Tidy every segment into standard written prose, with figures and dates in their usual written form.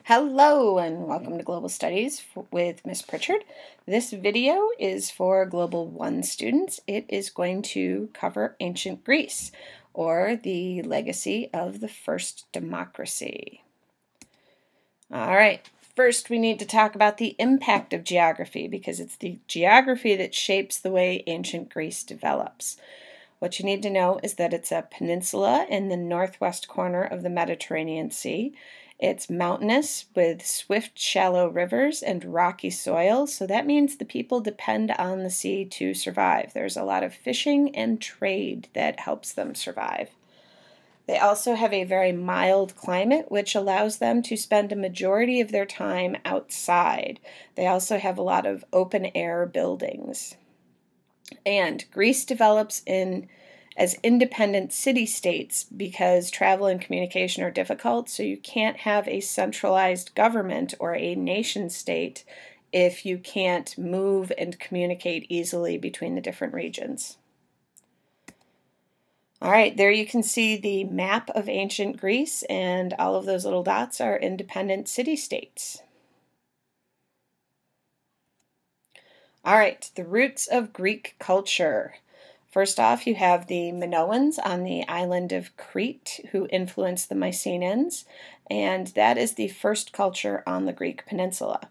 Hello and welcome to Global Studies with Miss Pritchard. This video is for Global 1 students. It is going to cover ancient Greece, or the legacy of the first democracy. All right, first we need to talk about the impact of geography, because it's the geography that shapes the way ancient Greece develops. What you need to know is that it's a peninsula in the northwest corner of the Mediterranean Sea. It's mountainous with swift, shallow rivers and rocky soil, so that means the people depend on the sea to survive. There's a lot of fishing and trade that helps them survive. They also have a very mild climate, which allows them to spend a majority of their time outside. They also have a lot of open-air buildings. And Greece develops as independent city-states because travel and communication are difficult, so you can't have a centralized government or a nation-state if you can't move and communicate easily between the different regions. All right, there you can see the map of ancient Greece, and all of those little dots are independent city-states. All right, the roots of Greek culture. First off, you have the Minoans on the island of Crete who influenced the Mycenaeans, and that is the first culture on the Greek peninsula.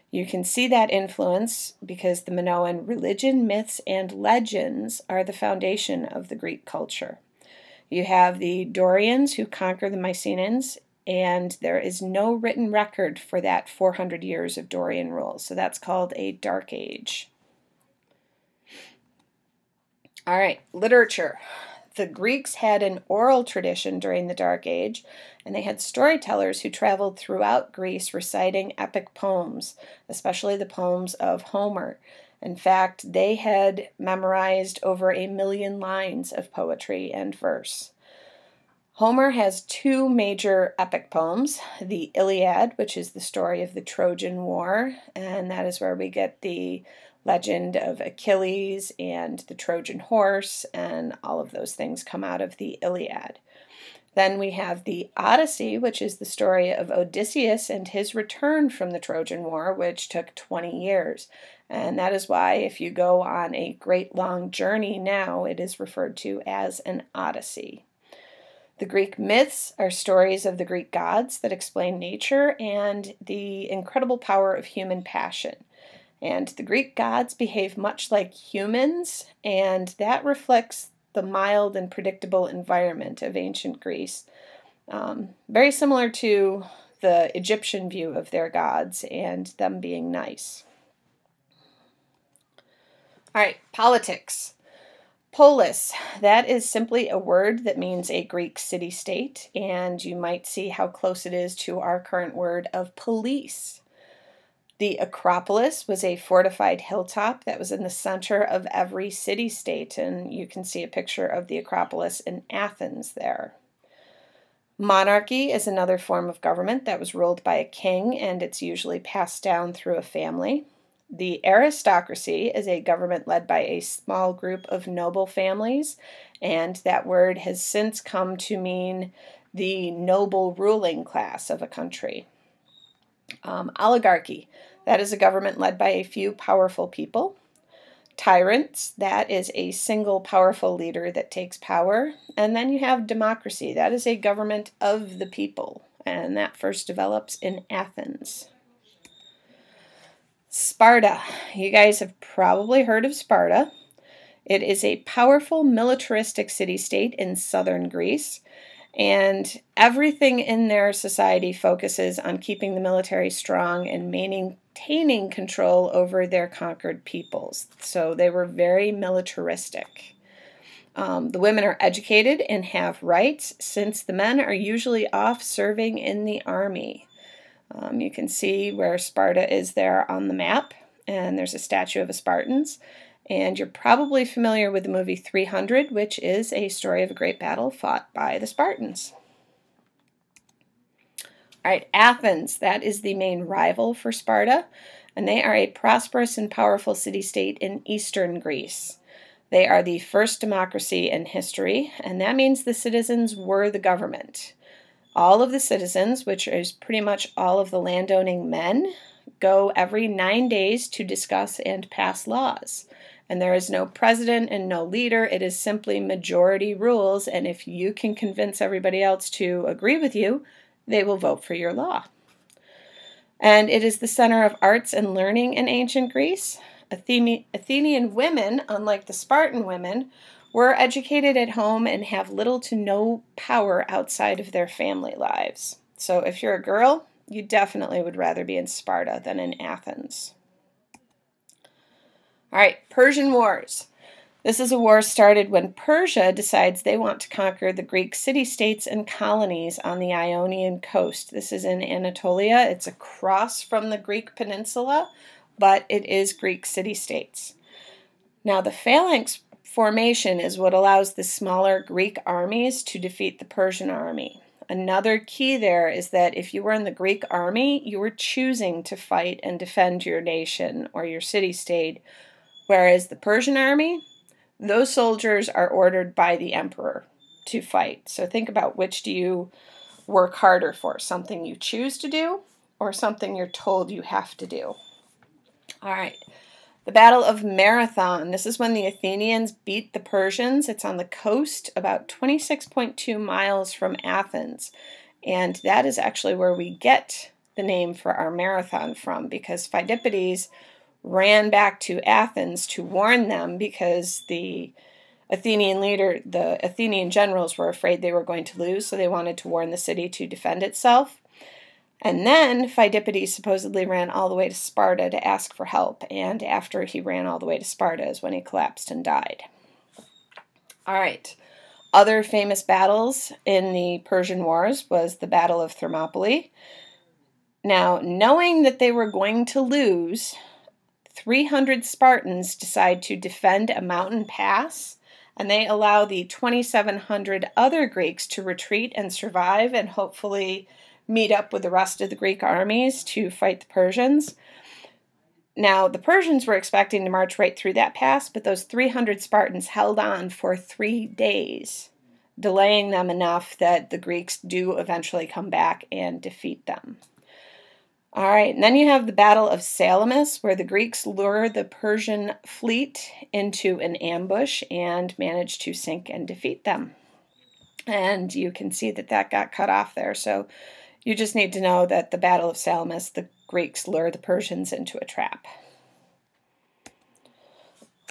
You can see that influence because the Minoan religion, myths, and legends are the foundation of the Greek culture. You have the Dorians who conquer the Mycenaeans, and there is no written record for that 400 years of Dorian rule, so that's called a Dark Age. All right, literature. The Greeks had an oral tradition during the Dark Age, and they had storytellers who traveled throughout Greece reciting epic poems, especially the poems of Homer. In fact, they had memorized over 1 million lines of poetry and verse. Homer has two major epic poems, the Iliad, which is the story of the Trojan War, and that is where we get the legend of Achilles and the Trojan horse, and all of those things come out of the Iliad. Then we have the Odyssey, which is the story of Odysseus and his return from the Trojan War, which took 20 years. And that is why if you go on a great long journey now, it is referred to as an Odyssey. The Greek myths are stories of the Greek gods that explain nature and the incredible power of human passion. And the Greek gods behave much like humans, and that reflects the mild and predictable environment of ancient Greece. Very similar to the Egyptian view of their gods and them being nice. All right, politics. Polis, that is simply a word that means a Greek city-state, and you might see how close it is to our current word of police. The Acropolis was a fortified hilltop that was in the center of every city-state, and you can see a picture of the Acropolis in Athens there. Monarchy is another form of government that was ruled by a king, and it's usually passed down through a family. The aristocracy is a government led by a small group of noble families, and that word has since come to mean the noble ruling class of a country. Oligarchy, that is a government led by a few powerful people. Tyrants, that is a single powerful leader that takes power. And then you have democracy, that is a government of the people, and that first develops in Athens. Sparta. You guys have probably heard of Sparta. It is a powerful militaristic city-state in southern Greece, and everything in their society focuses on keeping the military strong and maintaining control over their conquered peoples. So they were very militaristic. The women are educated and have rights, since the men are usually off serving in the army. You can see where Sparta is there on the map, and there's a statue of a Spartans. And you're probably familiar with the movie 300, which is a story of a great battle fought by the Spartans. All right, Athens, that is the main rival for Sparta, and they are a prosperous and powerful city-state in eastern Greece. They are the first democracy in history, and that means the citizens were the government. All of the citizens, which is pretty much all of the landowning men, go every 9 days to discuss and pass laws. And there is no president and no leader. It is simply majority rules. And if you can convince everybody else to agree with you, they will vote for your law. And it is the center of arts and learning in ancient Greece. Athenian women, unlike the Spartan women, were educated at home and have little to no power outside of their family lives. So if you're a girl, you definitely would rather be in Sparta than in Athens. All right, Persian Wars. This is a war started when Persia decides they want to conquer the Greek city-states and colonies on the Ionian coast. This is in Anatolia. It's across from the Greek peninsula, but it is Greek city-states. Now, the phalanx formation is what allows the smaller Greek armies to defeat the Persian army. Another key there is that if you were in the Greek army, you were choosing to fight and defend your nation or your city-state, whereas the Persian army, those soldiers are ordered by the emperor to fight. So think about, which do you work harder for, something you choose to do or something you're told you have to do? All right. The Battle of Marathon. This is when the Athenians beat the Persians. It's on the coast, about 26.2 miles from Athens. And that is actually where we get the name for our marathon from, because Phidippides ran back to Athens to warn them because the Athenian generals were afraid they were going to lose, so they wanted to warn the city to defend itself. And then Phidippides supposedly ran all the way to Sparta to ask for help, and after he ran all the way to Sparta is when he collapsed and died. All right. Other famous battles in the Persian Wars was the Battle of Thermopylae. Now, knowing that they were going to lose, 300 Spartans decide to defend a mountain pass, and they allow the 2,700 other Greeks to retreat and survive and hopefully meet up with the rest of the Greek armies to fight the Persians. Now, the Persians were expecting to march right through that pass, but those 300 Spartans held on for 3 days, delaying them enough that the Greeks do eventually come back and defeat them. All right, and then you have the Battle of Salamis, where the Greeks lure the Persian fleet into an ambush and manage to sink and defeat them. And you can see that that got cut off there, so you just need to know that the Battle of Salamis, the Greeks lure the Persians into a trap.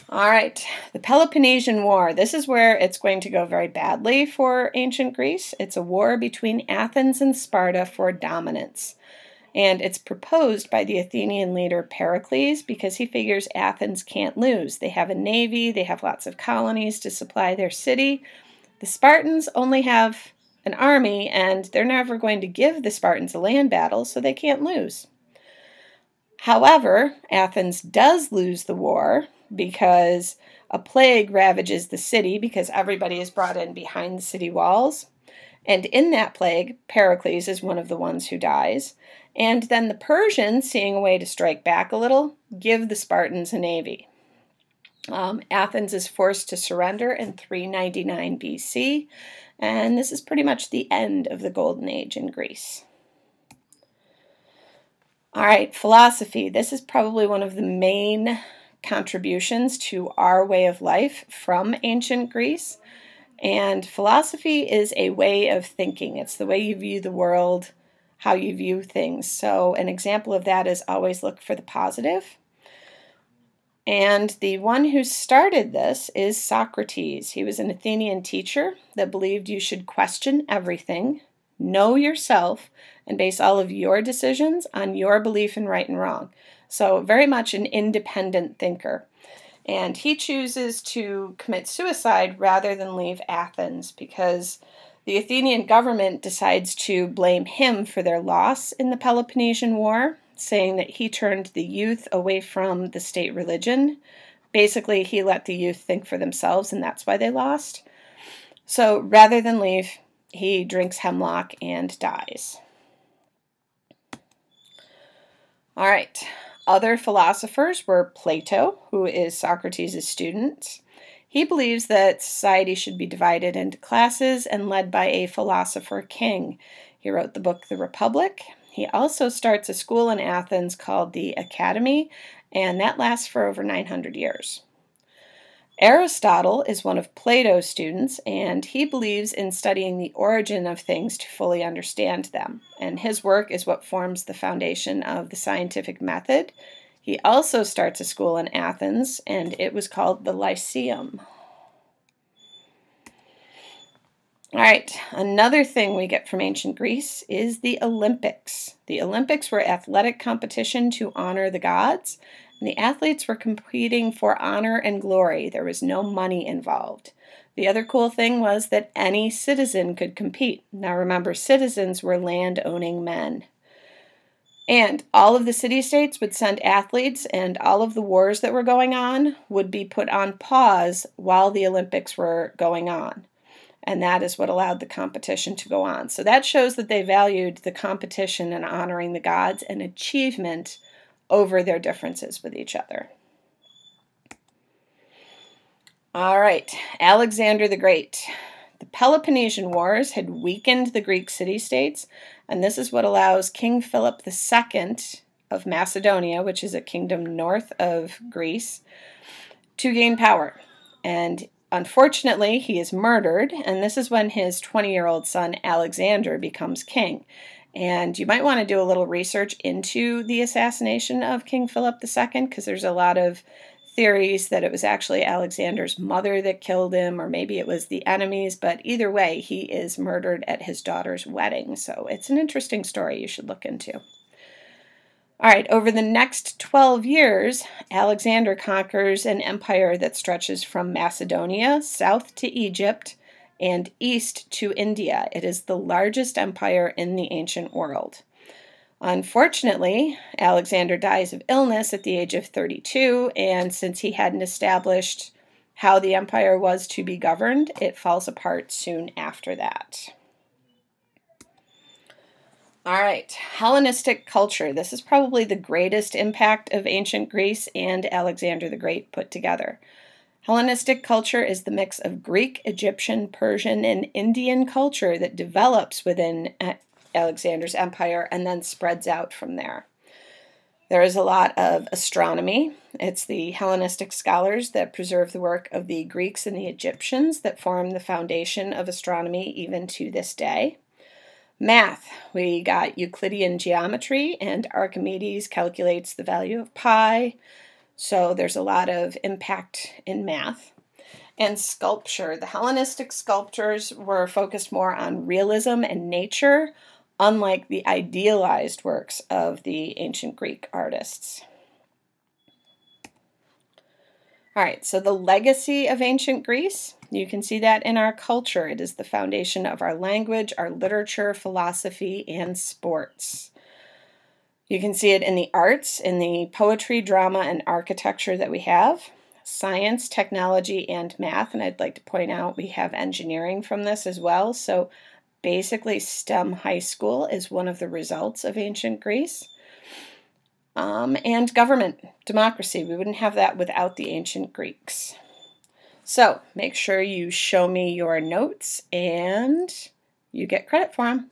All right, the Peloponnesian War. This is where it's going to go very badly for ancient Greece. It's a war between Athens and Sparta for dominance. And it's proposed by the Athenian leader Pericles because he figures Athens can't lose. They have a navy, they have lots of colonies to supply their city. The Spartans only have an army, and they're never going to give the Spartans a land battle, so they can't lose. However, Athens does lose the war because a plague ravages the city because everybody is brought in behind the city walls. And in that plague, Pericles is one of the ones who dies. And then the Persians, seeing a way to strike back a little, give the Spartans a navy. Athens is forced to surrender in 399 BC, and this is pretty much the end of the Golden Age in Greece. All right, philosophy. This is probably one of the main contributions to our way of life from ancient Greece. And philosophy is a way of thinking. It's the way you view the world, how you view things. So an example of that is always look for the positive. And the one who started this is Socrates. He was an Athenian teacher that believed you should question everything, know yourself, and base all of your decisions on your belief in right and wrong. So very much an independent thinker. And he chooses to commit suicide rather than leave Athens because the Athenian government decides to blame him for their loss in the Peloponnesian War, saying that he turned the youth away from the state religion. Basically, he let the youth think for themselves, and that's why they lost. So rather than leave, he drinks hemlock and dies. All right. Other philosophers were Plato, who is Socrates' student. He believes that society should be divided into classes and led by a philosopher king. He wrote the book The Republic. He also starts a school in Athens called the Academy, and that lasts for over 900 years. Aristotle is one of Plato's students, and he believes in studying the origin of things to fully understand them. And his work is what forms the foundation of the scientific method. He also starts a school in Athens, and it was called the Lyceum. All right, another thing we get from ancient Greece is the Olympics. The Olympics were athletic competition to honor the gods, and the athletes were competing for honor and glory. There was no money involved. The other cool thing was that any citizen could compete. Now remember, citizens were land-owning men. And all of the city-states would send athletes, and all of the wars that were going on would be put on pause while the Olympics were going on. And that is what allowed the competition to go on. So that shows that they valued the competition and honoring the gods and achievement over their differences with each other. All right, Alexander the Great. The Peloponnesian Wars had weakened the Greek city-states, and this is what allows King Philip II of Macedonia, which is a kingdom north of Greece, to gain power. And unfortunately, he is murdered, and this is when his 20-year-old son Alexander becomes king. And you might want to do a little research into the assassination of King Philip II, because there's a lot of theories that it was actually Alexander's mother that killed him, or maybe it was the enemies, but either way, he is murdered at his daughter's wedding. So it's an interesting story you should look into. All right, over the next 12 years, Alexander conquers an empire that stretches from Macedonia south to Egypt and east to India. It is the largest empire in the ancient world. Unfortunately, Alexander dies of illness at the age of 32, and since he hadn't established how the empire was to be governed, it falls apart soon after that. All right, Hellenistic culture. This is probably the greatest impact of ancient Greece and Alexander the Great put together. Hellenistic culture is the mix of Greek, Egyptian, Persian, and Indian culture that develops within Alexander's empire and then spreads out from there. There is a lot of astronomy. It's the Hellenistic scholars that preserve the work of the Greeks and the Egyptians that form the foundation of astronomy even to this day. Math. We got Euclidean geometry, and Archimedes calculates the value of pi. So there's a lot of impact in math. And sculpture. The Hellenistic sculptors were focused more on realism and nature, unlike the idealized works of the ancient Greek artists. All right, so the legacy of ancient Greece, you can see that in our culture. It is the foundation of our language, our literature, philosophy, and sports. You can see it in the arts, in the poetry, drama, and architecture that we have, science, technology, and math. And I'd like to point out we have engineering from this as well. So basically, STEM high school is one of the results of ancient Greece. And government, democracy. We wouldn't have that without the ancient Greeks. So make sure you show me your notes and you get credit for them.